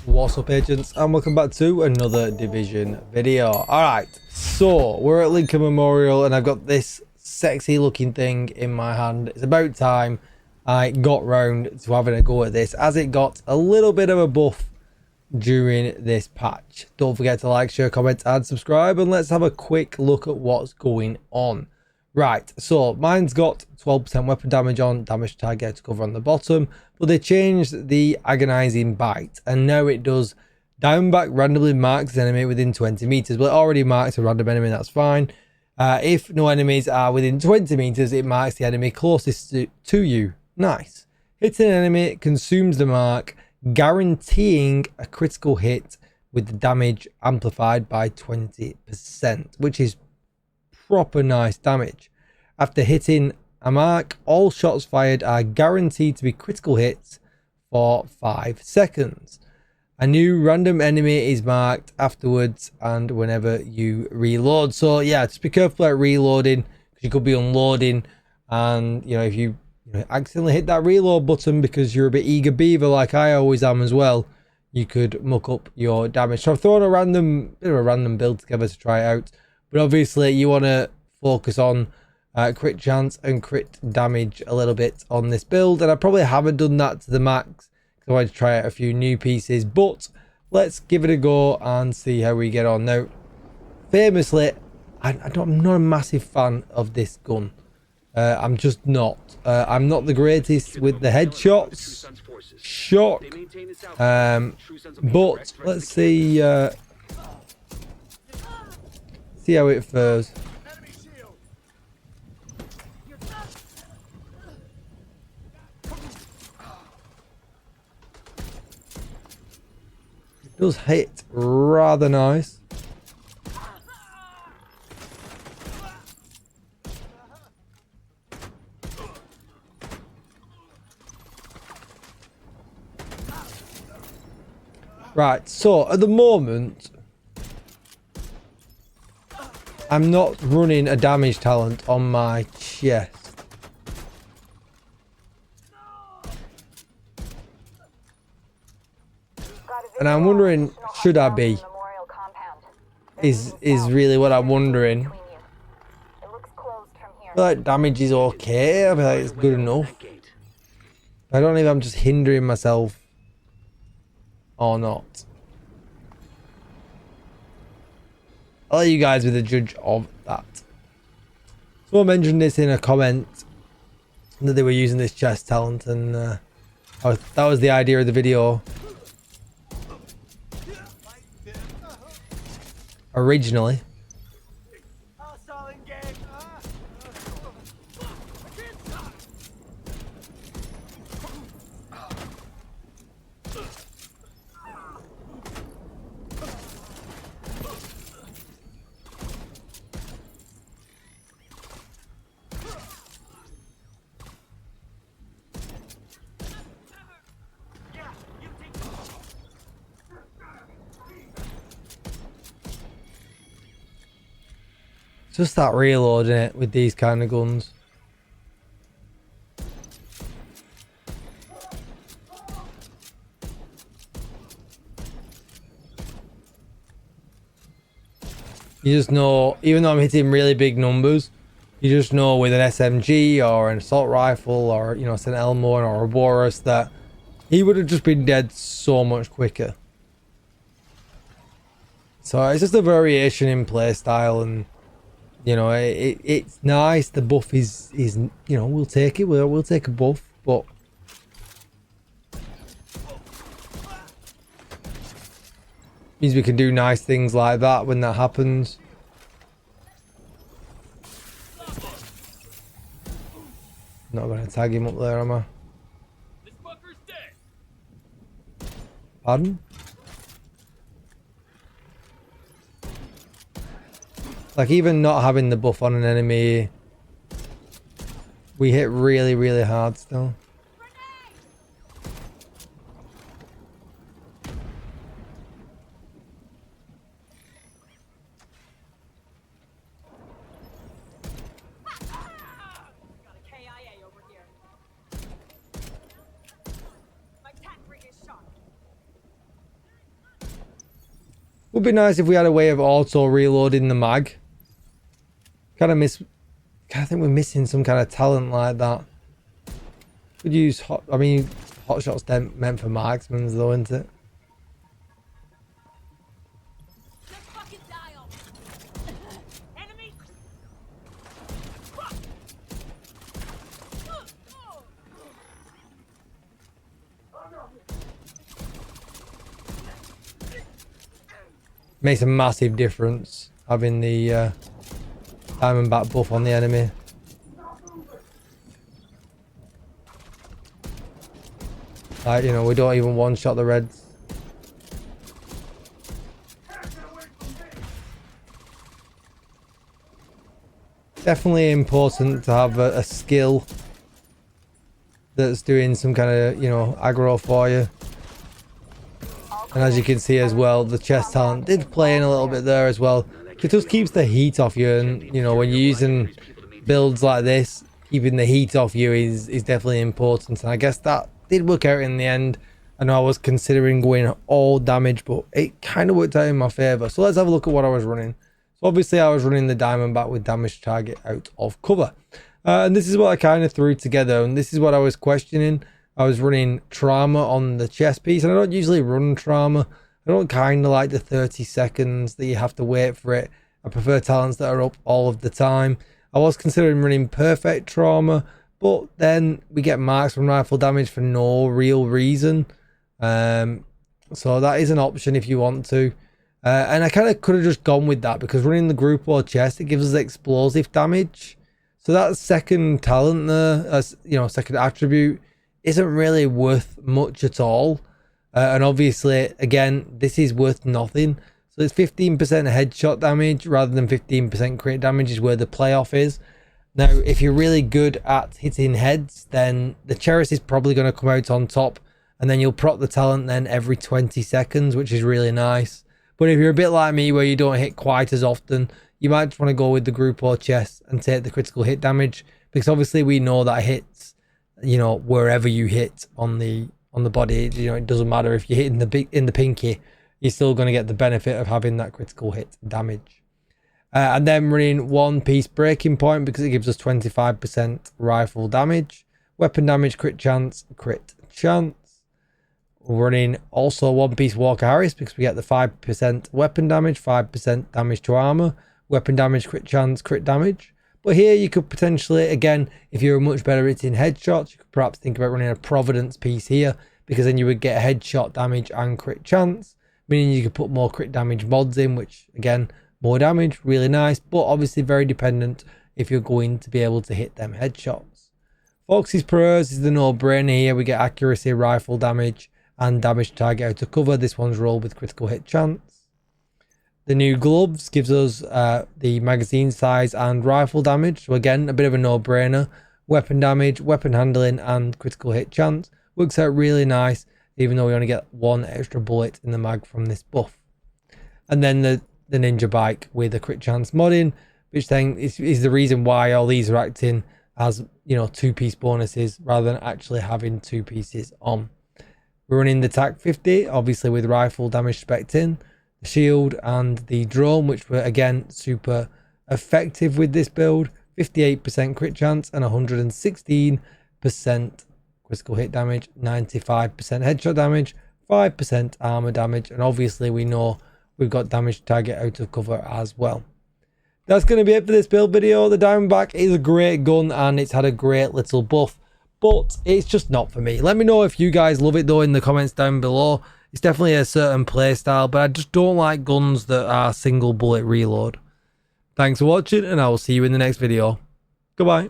What's up, agents, and welcome back to another Division video. Alright, so we're at Lincoln Memorial and I've got this sexy looking thing in my hand. It's about time I got round to having a go at this, as it got a little bit of a buff during this patch. Don't forget to like, share, comment and subscribe, and let's have a quick look at what's going on. Right, so mine's got 12% weapon damage on, damage to target to cover on the bottom, but they changed the agonizing bite, and now it does Diamondback randomly marks the enemy within 20 meters. Well, it already marks a random enemy, that's fine. If no enemies are within 20 meters, it marks the enemy closest to you. Nice. Hitting an enemy consumes the mark, guaranteeing a critical hit with the damage amplified by 20%, which is proper nice damage. After hitting a mark, all shots fired are guaranteed to be critical hits for 5 seconds. A new random enemy is marked afterwards and whenever you reload. So yeah, just be careful at reloading, because you could be unloading, and if you accidentally hit that reload button because you're a bit eager beaver like I always am as well, you could muck up your damage. So I've thrown a bit of a random build together to try it out. But obviously you want to focus on crit chance and crit damage a little bit on this build. And I probably haven't done that to the max, because I wanted to try out a few new pieces. But let's give it a go and see how we get on. Now, famously, I'm not a massive fan of this gun. I'm just not. I'm not the greatest with the headshots. Shock. But let's see... see how it fares. It does hit rather nice. Right, so at the moment I'm not running a damage talent on my chest. And I'm wondering, should I be? Is really what I'm wondering. I feel like damage is okay. I feel like it's good enough. I don't know if I'm just hindering myself or not. I'll let you guys be the judge of that. Someone mentioned this in a comment that they were using this chest talent, and that was the idea of the video originally. Just that reloading it with these kind of guns. You just know, even though I'm hitting really big numbers, you just know with an SMG or an assault rifle or, St. Elmore or a Boris, that he would have just been dead so much quicker. So it's just a variation in playstyle, and it's nice. The buff is we'll take it. We'll take a buff, but means we can do nice things like that when that happens. Not gonna tag him up there, am I? Pardon? Like, even not having the buff on an enemy, we hit really, really hard still. Would be nice if we had a way of auto reloading the mag. I think we're missing some kind of talent like that. Could use hot shot's meant for marksmen though, isn't it? Makes a massive difference having the Diamondback buff on the enemy. Like, you know, we don't even one-shot the reds. Definitely important to have a skill that's doing some kind of, you know, aggro for you. And as you can see as well, the chest talent did play in a little bit there as well. It just keeps the heat off you, and you know, when you're using builds like this, keeping the heat off you is definitely important. And I guess that did work out in the end. I know I was considering going all damage, but it kind of worked out in my favor. So let's have a look at what I was running. So obviously I was running the Diamondback with damage target out of cover. And this is what I kind of threw together, and this is what I was questioning. I was running trauma on the chest piece, and I don't usually run trauma. I don't kind of like the 30 seconds that you have to wait for it. I prefer talents that are up all of the time. I was considering running perfect trauma, but then we get marks from rifle damage for no real reason. So that is an option if you want to. And I kind of could have just gone with that, because running the group war chest, it gives us explosive damage. So that second talent there, as you know, second attribute, isn't really worth much at all. And obviously, again, this is worth nothing. So it's 15% headshot damage rather than 15% crit damage is where the playoff is. Now, if you're really good at hitting heads, then the Cheris is probably going to come out on top, and then you'll proc the talent then every 20 seconds, which is really nice. But if you're a bit like me where you don't hit quite as often, you might just want to go with the group or chest and take the critical hit damage, because obviously we know that hits, you know, wherever you hit on the body. You know, it doesn't matter if you hit in the pinky, you're still going to get the benefit of having that critical hit damage. And then running one piece breaking point, because it gives us 25% rifle damage, weapon damage, crit chance. Running also one piece Walker Harris, because we get the 5% weapon damage, 5% damage to armor, weapon damage, crit chance, crit damage. But here you could potentially, again, if you're much better at hitting headshots, you could perhaps think about running a Providence piece here, because then you would get headshot damage and crit chance, meaning you could put more crit damage mods in, which again, more damage, really nice, but obviously very dependent if you're going to be able to hit them headshots. Fox's Prayers is the no-brainer here. We get accuracy, rifle damage, and damage target out of cover. This one's rolled with critical hit chance. The new gloves gives us the magazine size and rifle damage. So again, a bit of a no-brainer. Weapon damage, weapon handling, and critical hit chance. Works out really nice, even though we only get one extra bullet in the mag from this buff. And then the ninja bike with the crit chance modding, which then is the reason why all these are acting as, you know, two-piece bonuses rather than actually having two pieces on. We're running the TAC 50, obviously with rifle damage spec'd in, the shield and the drone, which were again super effective with this build. 58% crit chance and 116% critical hit damage, 95% headshot damage, 5% armor damage, and obviously we know we've got damage target out of cover as well. That's going to be it for this build video. The Diamondback is a great gun and it's had a great little buff, but it's just not for me. Let me know if you guys love it though in the comments down below. It's definitely a certain playstyle, but I just don't like guns that are single bullet reload. Thanks for watching, and I will see you in the next video. Goodbye.